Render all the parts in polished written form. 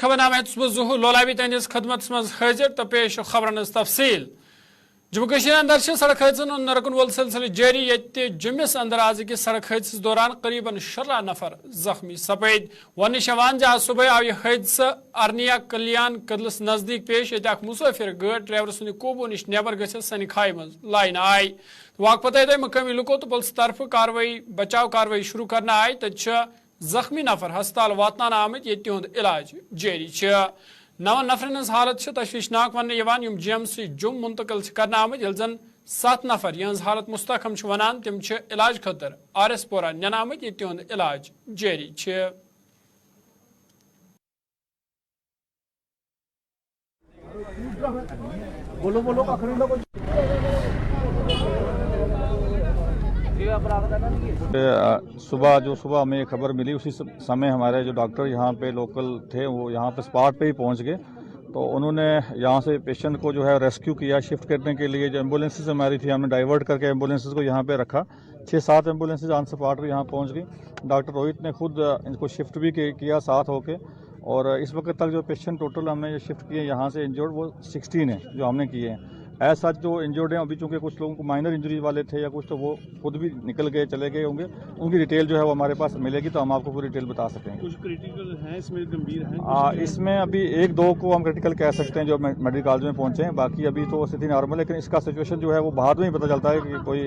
खबरनामे ज़ुहू लोलाबी तहस खदमत मज हाजिर तो पेश खबरन तफसील जम्मू कश्मीर अंदर सड़क हादसन नरकन वोल सिलसिले जारी ये जुम्मस अंदर आज अकिस सड़क हादस दौरान करीबन 16 नफर जख्मी सपद वन शवान आज सुबह आव यह हादसा अरनिया कल्याण कदलस नजदीक पेश ये मुसाफिर गाड़ ड्राइवर सुंद कूबू नश नबर गि सन खाई मज लाइन आई वाक पत मकामी लुको तो पुलिस तरफ कार्रवाई बचाव कार्रवाई शुरू करना आई तो जख्मी नफर हस्पताल वातन आमत ये इलाज जारी 9 नफरन हज हालत तशवीशनाक वन जेएमसी जुम मुंतकिल करना आमत ये जन 7 नफर यहज हालत मुस्तकम वनान तम इलाज खतर RS पोरा नन आमत ये इलाज जारी सुबह हमें खबर मिली उसी समय हमारे जो डॉक्टर यहाँ पे लोकल थे वो यहाँ पे स्पॉट पे ही पहुँच गए तो उन्होंने यहाँ से पेशेंट को जो है रेस्क्यू किया शिफ्ट करने के लिए जो एम्बुलेंसेज हमारी थी हमने डाइवर्ट करके एम्बुलेंसेज को यहाँ पे रखा 6-7 एम्बुलेंसेज ऑन स्पॉट यहाँ पहुँच गई डॉक्टर रोहित ने खुद इनको शिफ्ट भी किया साथ होके और इस वक्त तक जो पेशेंट टोटल हमने शिफ्ट किए यहाँ से इंजर्ड वो 16 है जो हमने किए हैं ऐसा सच जो इंजर्ड हैं अभी चूंकि कुछ लोगों को माइनर इंजरीज वाले थे या कुछ तो वो खुद भी निकल गए चले गए होंगे उनकी डिटेल जो है वो हमारे पास मिलेगी तो हम आपको पूरी डिटेल बता सकेंगे। कुछ क्रिटिकल हैं इसमें गंभीर हैं इसमें अभी 1-2 को हम क्रिटिकल कह सकते हैं जो मेडिकल कॉलेज में पहुंचे हैं बाकी अभी तो स्थिति नॉर्मल है लेकिन इसका सिचुएशन जो है वो बाद में ही पता चलता है कि कोई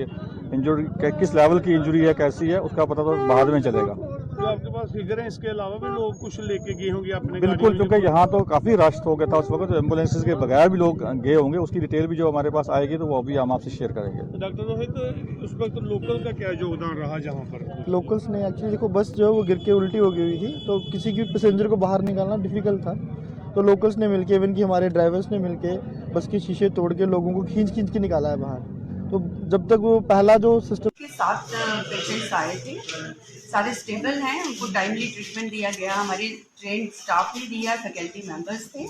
इंजरी किस लेवल की इंजरी है कैसी है उसका पता तो बाद में चलेगा। जो आपके पास फिगर है इसके अलावा भी लोग कुछ लेके गए होंगे अपने बिल्कुल क्योंकि यहाँ तो काफी रश हो गया था उस वक्त एम्बुलेंसेज के बगैर भी लोग गए होंगे उसकी डिटेल भी जो हमारे पास आएगी तो वो अभी हम आपसे शेयर करेंगे। तो डॉक्टर रोहित उस वक्त लोकल का क्या योगदान रहा जहाँ पर लोकल्स ने एक्चुअली देखो बस जो है वो गिर के उल्टी हो गई हुई थी तो किसी भी पैसेंजर को बाहर निकालना डिफिकल्ट था तो लोकल्स ने मिलके इवन कि हमारे ड्राइवर्स ने मिलके बस के शीशे तोड़ के लोगों को खींच के निकाला है बाहर तो जब तक वो पहला जो सिस्टम के 7 पेशेंट्स आए थे सारे स्टेबल हैं उनको टाइमली ट्रीटमेंट दिया गया हमारी ट्रेन स्टाफ ने दिया फैकल्टी मेंबर्स थे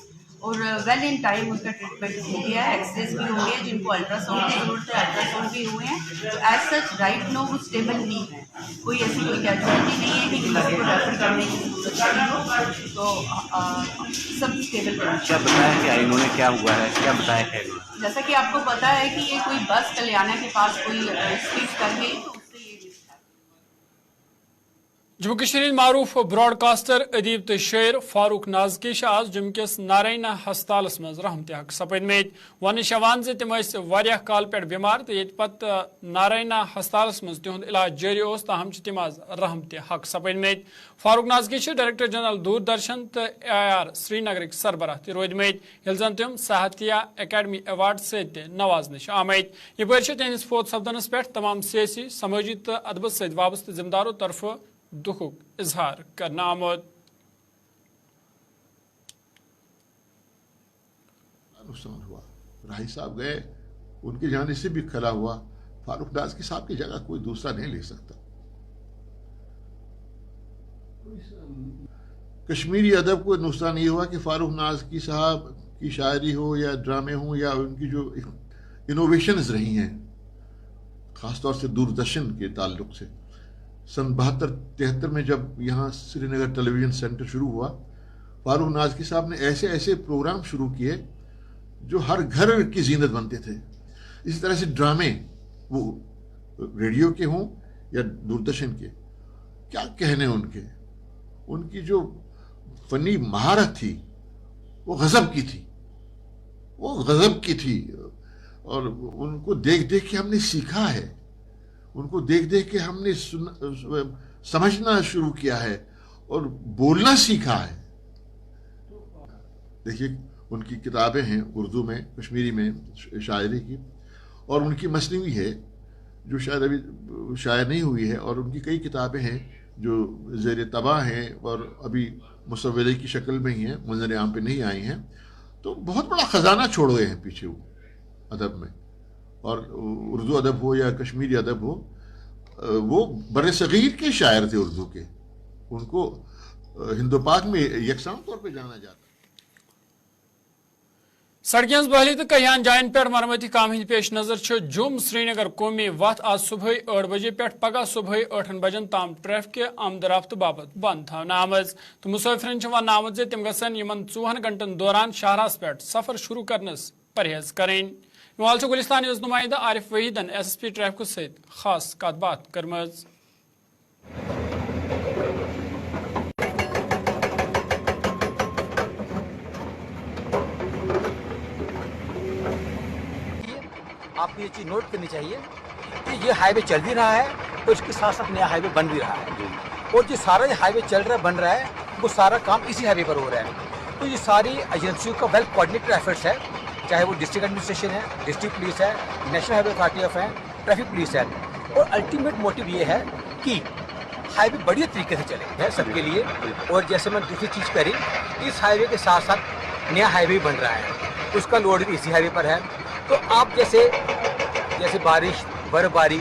और वेल इन टाइम उनका ट्रीटमेंट हो गया है एक्सरेज भी हो गए जिनको अल्ट्रासाउंड की जरूरत है अल्ट्रासाउंड भी हुए हैं तो एज सच राइट नो वो स्टेबल नहीं है कोई ऐसी कोई कैजुअलिटी नहीं है कि किसी को रेफर करने की जरूरत नहीं हो तो सब स्टेबल क्या बताया क्या इन्होंने क्या हुआ है क्या बताया क्या इन्होंने जैसा कि आपको पता है कि ये कोई बस कल्याणा के पास कोई स्पीड कर गई तो उससे ये जम्मू कश्मीर मारूफ ब्रॉडकास्टर अदीब तो शेर फारूक नाजकी आज जम्मू किस नारायणा हस्पताल मज रहमत हक सपदमेत वन शवान तम काल पे बीमार तो ये पत नारायणा हस्पताल मज तिहुंद इलाज जारी ताहम तम आज रहमत हक सपदमेत फारूक नाजकी डायरेक्टर जनरल दूरदर्शन तो AIR श्रीनगर सरबराह तह रोदमेत ये जन तम सेहतिया अकेडमी अवार्ड सत नवाजन आमत यप तहस फोत सपदनस पे तमाम सियासी समाजी तो अदब सत वाबस्त जिम्मेदारों तरफ दुखुक इजहार करना आमद। नुकसान हुआ राही साहब गए उनके जाने से भी खला हुआ फारूक नाज़की साहब की जगह कोई दूसरा नहीं ले सकता। कश्मीरी अदब को नुकसान ये हुआ कि फारूक नाज़की साहब की शायरी हो या ड्रामे हो या उनकी जो इनोवेशंस रही हैं खासतौर से दूरदर्शन के ताल्लुक से सन 72-73 में जब यहाँ श्रीनगर टेलीविज़न सेंटर शुरू हुआ फारूक नाज़की साहब ने ऐसे ऐसे प्रोग्राम शुरू किए जो हर घर की जीनत बनते थे। इसी तरह से ड्रामे वो रेडियो के हों या दूरदर्शन के क्या कहने उनकी जो फनी महारत थी वो गज़ब की थी और उनको देख देख के हमने सीखा है उनको देख देख के हमने समझना शुरू किया है और बोलना सीखा है। देखिए उनकी किताबें हैं उर्दू में कश्मीरी में शायरी की और उनकी मसनवी है जो शायद अभी शायर नहीं हुई है और उनकी कई किताबें हैं जो ज़ेर तबाह हैं और अभी मुसव्वरे की शक्ल में ही हैं मंजर आम पे नहीं आई हैं तो बहुत बड़ा ख़जाना छोड़ गए हैं पीछे वो अदब में और उर्दू अदब हो या कश्मीरी अदब हो वो बड़े सगीर के शायर थे उर्दू के उनको हिंदो पाक में यकसां तौर पे जाना जाता। सड़कें बहली तो कहियान जायन पे मरमती काम हंद पेश नजर जुम श्रीनगर कौमी वत आज सुबह 8 बजे पे पगह सुबह 8 बजन ताम ट्रैफिक आमदरफ्त बाबत बंद थवन आमज तो मुसाफिरन वन आमद तम गसन 4 घंटन दौरान शहरस पे सफर शुरू करनस परहेज करें वाल गुलिस्तान न्यूज नुमाइंदा आरिफ वहीदन SSP ट्रैफिक सहित खास कत बात करमज। आपको ये चीज़ नोट करनी चाहिए कि ये हाईवे चल भी रहा है तो इसके साथ साथ नया हाईवे बन भी रहा है और जो सारा ये हाईवे चल रहा है बन रहा है वो सारा काम इसी हाईवे पर हो रहा है। तो ये सारी एजेंसियों का वेल कोऑर्डिनेटेड एफर्ट्स है, चाहे वो डिस्ट्रिक्ट एडमिनिस्ट्रेशन है, डिस्ट्रिक्ट पुलिस है, नेशनल हाईवे अथॉरिटी ऑफ है, ट्रैफिक पुलिस है और अल्टीमेट मोटिव ये है कि हाईवे बढ़िया तरीके से चले है सबके लिए। और जैसे मैं दूसरी चीज़ करी, इस हाईवे के साथ साथ नया हाईवे बन रहा है, उसका लोड भी इसी हाईवे पर है। तो आप जैसे बारिश बर्फबारी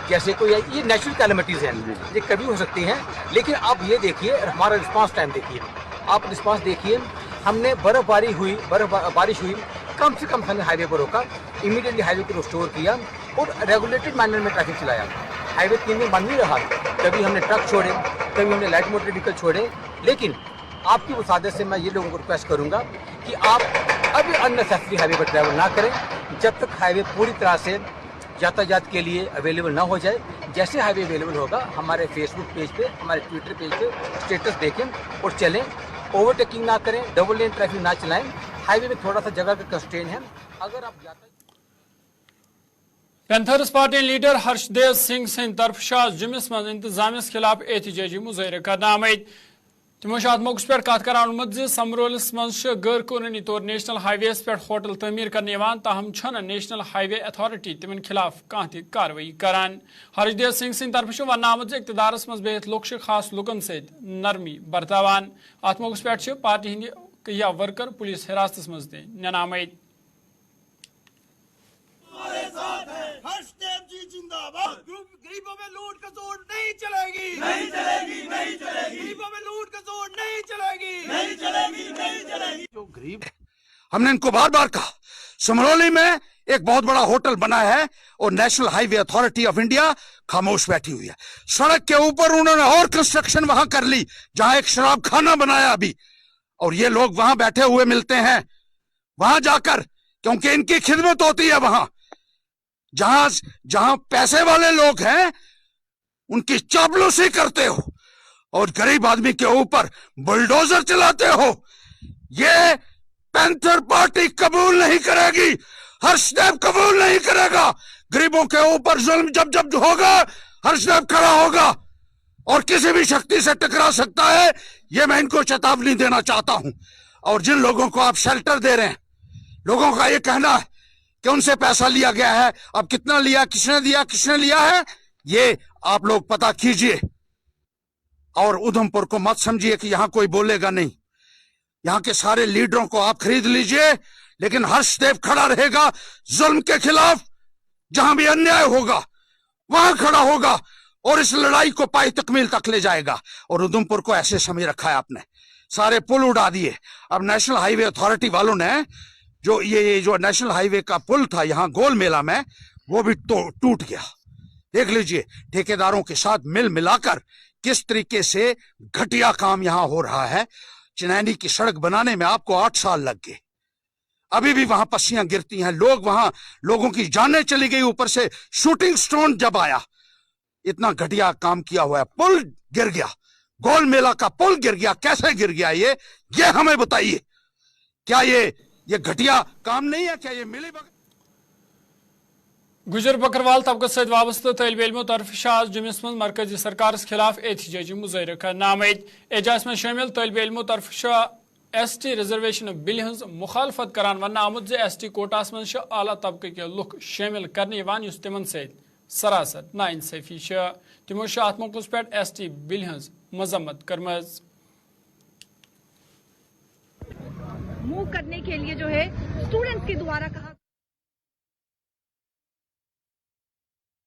जैसे कोई ये नेचुरल कैलेमिटीज़ हैं, ये कभी हो सकती हैं, लेकिन आप ये देखिए हमारा रिस्पांस टाइम देखिए, आप रिस्पांस देखिए। हमने बारिश हुई कम से कम हमने हाईवे पर रोका, इमीडिएटली हाईवे को रिस्टोर किया और रेगुलेटेड मैनर में ट्रैफिक चलाया। हाईवे 3 दिन बंद नहीं रहा, कभी हमने ट्रक छोड़े, कभी हमने लाइट मोटर व्हीकल छोड़े। लेकिन आपकी वसादत से मैं ये लोगों को रिक्वेस्ट करूँगा कि आप अभी अननेसेसरी हाईवे पर ट्रैवल ना करें जब तक हाईवे पूरी तरह से यातायात के लिए अवेलेबल ना हो जाए। जैसे हाईवे अवेलेबल होगा हमारे फेसबुक पेज पे, हमारे ट्विटर पेज पे स्टेटस देखें और चलें। ओवरटेकिंग ना करें, डबल लेन ट्रैफिक ना चलाएं। हाईवे में थोड़ा सा जगह का कंस्ट्रेंट है। अगर आप panthers party leader Harshdev Singh Singh तरफ जुमिस मज इंतजामिया खिलाफ एहतजाजी मुजाहरे करना आमद। तमो अत मौके पे कत कर समरोलस मज गैर कानूनी तौर नेशनल हाईवेस पे होटल तमीर करने ताहम नेशनल हाईवे अथॉरिटी तिमन खिलाफ कह कार्रवाई करान। हर्षदेव सिंह सिंह तरफ वन आमद इक्तदारस मज बिहत लुक खास लुकन सत नरमी बरतावान। अत मौके पे पार्टी हंद कहिया वर्कर पुलिस हिरासत मज नन आमद। गरीबों में लूट का जोर नहीं चलेगी, नहीं चलेगी, नहीं चलेगी। गरीबों में लूट का जोर नहीं चलेगी, नहीं चलेगी, नहीं चलेगी। जो गरीब हमने इनको बार बार कहा, समरौली में एक बहुत बड़ा होटल बना है और national highway authority of India खामोश बैठी हुई है। सड़क के ऊपर उन्होंने और कंस्ट्रक्शन वहां कर ली जहां एक शराब खाना बनाया अभी, और ये लोग वहां बैठे हुए मिलते हैं वहां जाकर, क्योंकि इनकी खिदमत होती है वहां। जहां पैसे वाले लोग हैं उनकी चापलूसी करते हो और गरीब आदमी के ऊपर बुलडोजर चलाते हो। ये पैंथर पार्टी कबूल नहीं करेगी, हर्षदेव कबूल नहीं करेगा। गरीबों के ऊपर जुल्म जब जब होगा हर्षदेव खड़ा होगा और किसी भी शक्ति से टकरा सकता है। ये मैं इनको चेतावनी देना चाहता हूं। और जिन लोगों को आप शेल्टर दे रहे हैं, लोगों का ये कहना है कि उनसे पैसा लिया गया है, अब कितना लिया, किसने लिया है, ये आप लोग पता कीजिए। और उधमपुर को मत समझिए कि यहां कोई बोलेगा नहीं। यहां के सारे लीडरों को आप खरीद लीजिए, लेकिन हर्षदेव खड़ा रहेगा जुल्म के खिलाफ। जहां भी अन्याय होगा वहां खड़ा होगा और इस लड़ाई को पाई तकमील तक ले जाएगा। और उधमपुर को ऐसे समय रखा है आपने, सारे पुल उड़ा दिए। अब नेशनल हाईवे अथॉरिटी वालों ने जो ये जो नेशनल हाईवे का पुल था यहाँ गोल मेला में, वो भी टूट गया। देख लीजिए ठेकेदारों के साथ मिल मिलाकर किस तरीके से घटिया काम यहाँ हो रहा है। चिनैनी की सड़क बनाने में आपको 8 साल लग गए, अभी भी वहां पस्सियां गिरती हैं, लोगों की जानें चली गई। ऊपर से शूटिंग स्टोन जब आया, इतना घटिया काम किया हुआ है। पुल गिर गया, गोल मेला का पुल गिर गया। कैसे गिर गया ये हमें बताइए। क्या ये घटिया काम नहीं है? क्या ये मिली गुजर बकरवाल तबकत सत वाबस्त तलब इलमों तरफ आज जुमिस मज मरकजी सरकार खिलाफ एहतजाजी मुजाहरे करना आमद। एजाज में शामिल तलब इलमों तरफ ST रिजर्वेशन बिल हज मुखालफत करान वन आमुद ST कोटास मज आला तबके के लुक शामिल करने तिमन सत सरासर नाइंसाफी। तमो अत मौके पे ST बिल हज मजम्मत करमज। मूव करने के लिए जो है स्टूडेंट्स के द्वारा कहा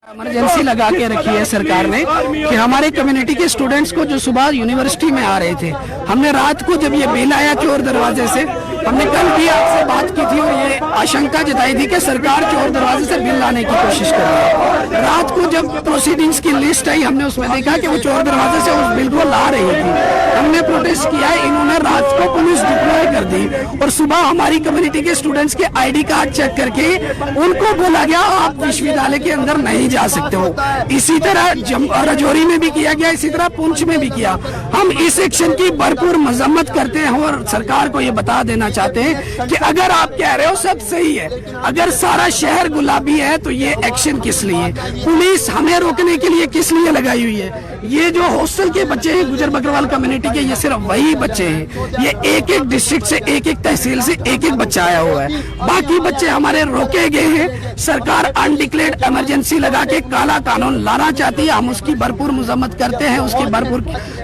इमरजेंसी लगा के रखी है सरकार ने कि हमारे कम्युनिटी के स्टूडेंट्स को जो सुबह यूनिवर्सिटी में आ रहे थे, हमने रात को जब ये बिल आया चोर दरवाजे से, हमने कल भी आपसे बात की थी और ये आशंका जताई थी कि सरकार चोर दरवाजे से बिल लाने की कोशिश कर रही है। रात को जब प्रोसीडिंग्स की लिस्ट आई हमने उसमें देखा कि वो चोर दरवाजे से उस बिल को ला रही थी। हमने प्रोटेस्ट किया, इन्होंने रात को पुलिस डिप्लॉय कर दी और सुबह हमारी कम्युनिटी के स्टूडेंट्स के ID कार्ड चेक करके उनको बोला गया आप विश्वविद्यालय के अंदर नहीं जा सकते हो। इसी तरह राजौरी में भी किया गया, इसी तरह पुंछ में भी किया। हम इस एक्शन की भरपूर मजम्मत करते हैं और सरकार को ये बता देना चाहते हैं कि अगर आप कह रहे हो सब सही है, अगर सारा शहर गुलाबी है तो ये एक्शन किस लिए? पुलिस हमें रोकने के लिए किस लिए लगाई हुई है? ये जो हॉस्टल के बच्चे हैं गुजर बकरवाल कम्युनिटी के, ये सिर्फ वही बच्चे हैं। ये एक एक डिस्ट्रिक्ट से, एक एक तहसील से एक एक बच्चा आया हुआ है। बाकी बच्चे हमारे रोके गए हैं। सरकार अनडिक्लेयर्ड इमरजेंसी लगा के काला कानून लाना चाहती है। हम उसकी भरपूर मजम्मत करते हैं, उसके भरपूर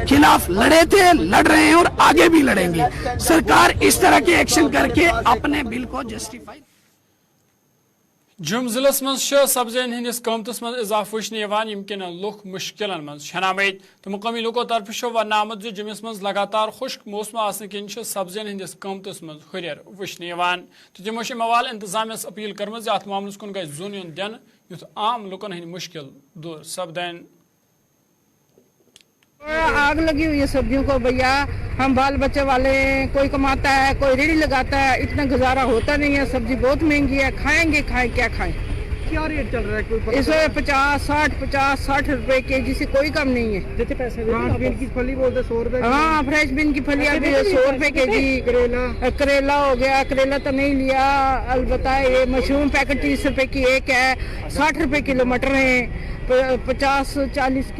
खिलाफ लड़े थे, लड़ रहे हैं और आगे भी लड़ेंगे। सरकार इस तरह के एक्शन करके अपने बिल को जस्टिफाई। जुम जिले मज सब्जियन हंदिस कीमतस मज इजाफा वचन लुक मुश्किल मज छनामत तो मुकामी लोको तरफ वन आमद जुमिस मज लगातार खुश्क मौसम आने किन सब्जियन हंदिस कीमतस मज हुर वचन तो तमो मवाल इंतजामियस अपील कर्म अत मामलस कुन गई जोन युन दिन युथ आम लुकन हंद मुश्किल दूर सपदन। आग लगी हुई है सब्जियों को भैया, हम बाल बच्चे वाले हैं, कोई कमाता है कोई रेडी लगाता है, इतना गुजारा होता नहीं है। सब्जी बहुत महंगी है, खाएंगे क्या खाएं? क्या रेट चल रहा है? कोई इसमें 50-60 रुपए केजी से कोई कम नहीं है। जितने पैसे बीन की फली बोलते 100 रुपए। हाँ, फ्रेश बीन की फली अभी 100 रुपए केजी। करेला हो गया, करेला तो नहीं लिया, अलबत्ता ये मशरूम पैकेट 30 रुपए की एक है, 60 रुपए किलो मटर है, 50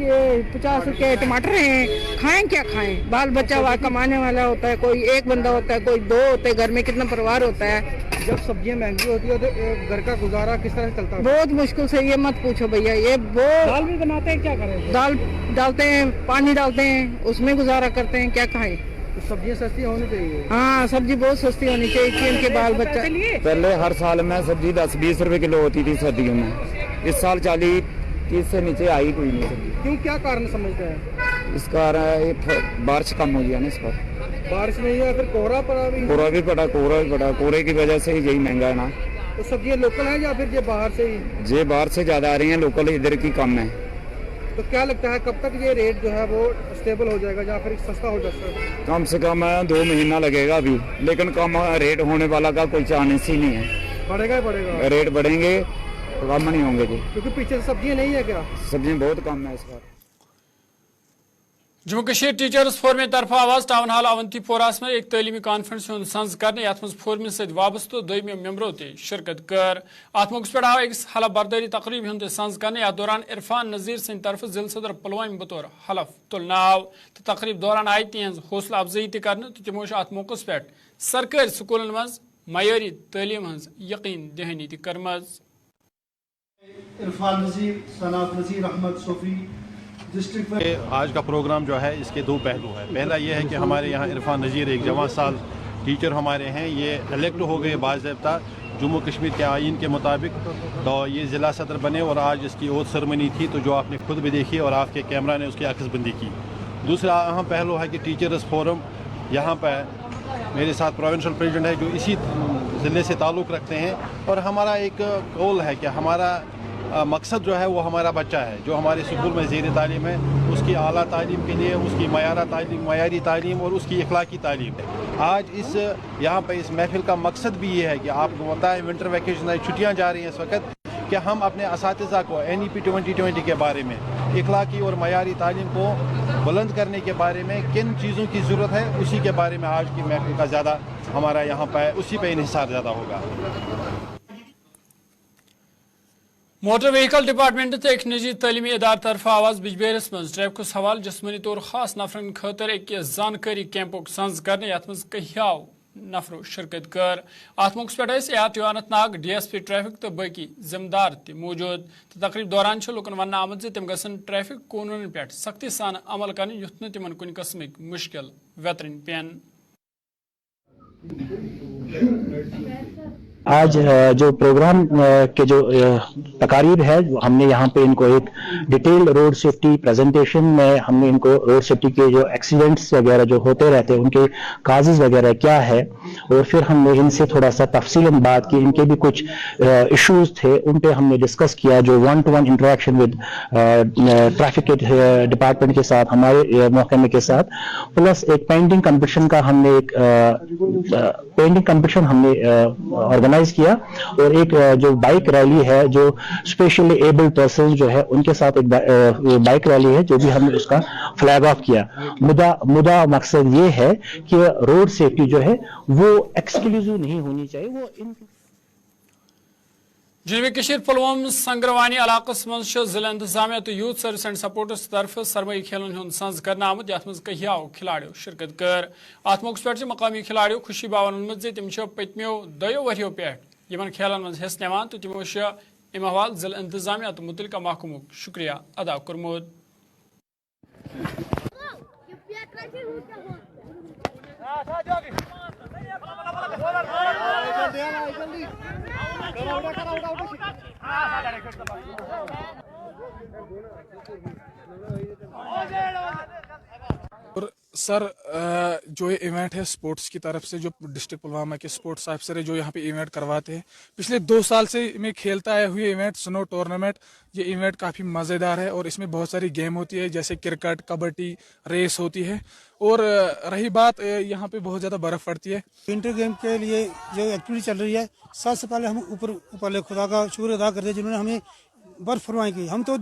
के टमाटर हैं। खाएं क्या खाएं? बाल बच्चा कमाने वाला होता है, कोई एक बंदा होता है, कोई दो होते हैं, घर में कितना परिवार होता है। जब सब्जियां महंगी होती है तो घर का गुजारा किस तरह चलता है? बहुत मुश्किल से, ये मत पूछो भैया। ये दाल भी बनाते हैं, क्या करें? दाल डालते हैं, पानी डालते हैं, उसमें गुजारा करते हैं, क्या खाएं? तो सब्जियां सस्ती होनी चाहिए। हाँ, सब्जी बहुत सस्ती होनी चाहिए कि इनके बाल बच्चा। पहले हर साल में सब्जी 10-20 रुपए किलो होती थी सर्दियों में, इस साल 40-30 से नीचे आई कोई नहीं सब्जी। क्यों, क्या कारण समझते हैं? इसका बारिश कम हो गया ना, इस पर बारिश नहीं है, फिर कोहरा पड़ा भी पड़ा, कोहरे की वजह से ही यही महंगा है ना। तो सब्जियां लोकल है या फिर ये बाहर से ही? ये बाहर से ज्यादा आ रही हैं, लोकल इधर की कम है। तो क्या लगता है कब तक ये रेट जो है वो स्टेबल हो जाएगा या फिर सस्ता हो जाएगा? कम से कम 2 महीना लगेगा अभी, लेकिन कम रेट होने वाला का कोई चांस ही नहीं है। बढ़ेगा ही बढ़ेगा, रेट बढ़ेंगे, कम नहीं होंगे जी, क्योंकि पीछे सब्जियां नहीं है। क्या सब्जियां बहुत कम है इस बार। जम्मू कश्मीर टीचर्स फोरम तरफ आवाज टाउन हॉल अवंतीपोरास में एक तलीमी कॉन्फ्रेंस सज कर फोरम सत वाबस्त दोमियों मेम्बरों शिरकत कर। अत मौके पे आव एक हलफ बर्दारी तकरीब हूं सज कर। अत दौरान इरफान नज़ीर सद तरफ जिला सदर पुलवामा बतौर हलफ तुलना आव तो तकरीब दौरान आई तिहज हौसला अफजाई कर। तमो अत मौके पे सरकारी स्कूलन मज मयारी तलीम हज यकीन दहानी कर्म। इरफान नज़ीर, सनात नज़ीर, अहमद सोफी आज का प्रोग्राम जो है इसके 2 पहलू है। पहला ये है कि हमारे यहाँ इरफान नज़ीर एक जवान साल टीचर हमारे हैं, ये इलेक्ट हो गए बाज़ाब्ता जम्मू कश्मीर के आइन के मुताबिक, तो ये ज़िला सदर बने और आज इसकी ओथ सेरेमनी थी, तो जो आपने खुद भी देखी और आपके कैमरा ने उसकी अक्सबंदी की। दूसरा अहम पहलू है कि टीचर्स फोरम यहाँ पर मेरे साथ प्रोविंशियल प्रेसिडेंट है जो इसी ज़िले से ताल्लुक़ रखते हैं, और हमारा एक गोल है कि हमारा मकसद जो है वो हमारा बच्चा है जो हमारे स्कूल में ज़ेर तालीम है, उसकी आला तालीम के लिए उसकी मयारी तालीम और उसकी इखलाकी तालीम है। आज इस यहाँ पर इस महफिल का मकसद भी ये है कि आपको पता है विंटर वैकेशन छुट्टियाँ जा रही हैं इस वक्त, कि हम अपने असातिज़ा को NEP 2020 के बारे में, इखलाकी और मयारी तालीम को बुलंद करने के बारे में किन चीज़ों की ज़रूरत है, उसी के बारे में आज की महफिल का ज़्यादा हमारा यहाँ पर उसी पर इन्हिसार ज़्यादा होगा। मोटर व्हीकल डिपार्टमेंट तो एक निजी तलीमी इदार तरफ आवाज बिजबेरस मज ट्रैफिक हवाल जिस्मनी तौर खास नफरन खतर एक जानकारी कैंपुक सज कर कहियाव नफरों शिरकत कर। अत मौके पे एहत अनंतनाग DSP ट्रैफिक तो बाकी जिम्मेदार मौजूद। तो तकरीब दौरान लुकन वन आमद तम गसन ट्रैफिक कानून पे सख्ती सान अमल कर युथ न तिमन कुन किस्म मुश्किल वेतरन पेन। आज जो प्रोग्राम के जो तकारीर है हमने यहाँ पे इनको एक डिटेल रोड सेफ्टी प्रेजेंटेशन में हमने इनको रोड सेफ्टी के जो एक्सीडेंट्स वगैरह जो होते रहते हैं उनके काजेज वगैरह क्या है اور پھر ہم نے ان سے تھوڑا سا تفصیلاً بات کی. ان کے بھی کچھ ایشوز تھے, ان پہ ہم نے ڈسکس کیا, جو 1-to-1 interaction with traffic department کے ساتھ, ہمارے محکمے کے ساتھ, پلس ایک پینٹنگ کمپٹیشن کا ہم نے آرگنائز کیا, اور ایک جو بائک ریلی ہے جو اسپیشلی ایبلڈ پرسن جو ہے ان کے ساتھ ایک بائک ریلی ہے جو بھی ہم نے اس کا فلیگ آف کیا. مدعا مقصد یہ ہے کہ روڈ سیفٹی جو ہے وہ ایکسکلوزیو نہیں ہونی چاہیے. وہ جنوبی کشیر پلوام سنگروانی علاقہ من ضلع انتظامیہ تو یوتھ سروس اینڈ سپورٹس طرف سرمائی کھیلن ہند سنز کرنا آمد, یت مز کہیاو کھلاڑیو شرکت کر. ات موقع پہ مقامی کھلاڑیو خوشی باون ونمت تم پتمو 2 ؤریو پہ یمن کھیلن مز حصہ نوان تو تمو ام حوالہ ضلع انتظامیہ تو متعلقہ محکمہ شکریہ ادا کورمت. سر جو یہ ایونٹ ہے اسپورٹس کی طرف سے, جو ڈسٹرکٹ پلوامہ کے اسپورٹس آفیسر ہے جو یہاں پہ ایونٹ کرواتے ہیں, پچھلے 2 سال سے میں کھیلتا آئے ہوئے ایونٹ سنو ٹورنامنٹ. یہ ایونٹ کافی مزیدار ہے اور اس میں بہت ساری گیم ہوتی ہے جیسے کرکٹ, کبڈی, ریس ہوتی ہے. اور رہی بات یہاں پہ بہت زیادہ برف پڑتی ہے. ونٹر گیم کے لیے جو ایکٹیویٹی چل رہی ہے, سب سے پہلے ہم اوپر خدا کا شکر ادا کرتے ہیں جنہوں نے ہمیں برف فرمائی کی. ہم تو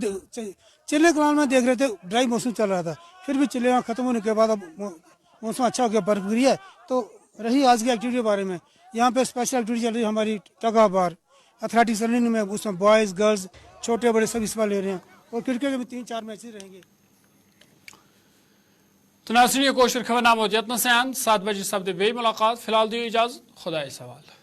چلے کلان میں دیکھ رہے تھے, ڈرائی موسم چل رہا تھا, پھر بھی چلے ختم ہونے کے بعد اب موسم اچھا ہو گیا, برف گری ہے. تو رہی آج کی ایکٹیویٹی کے بارے میں, یہاں پہ اسپیشل ایکٹیویٹی چل رہی ہے ہماری tug of war athletics running میں, اس میں بوائز گرلز چھوٹے بڑے سب اس میں لے رہے ہیں, اور کرکٹ کے بھی 3-4 میچز رہیں گے. تو ناظرین یہ کوشر خبر نامہ یتن سے 7 بجے سپدے بے ملاقات. فی الحال دیو اجازت, خدا سوال.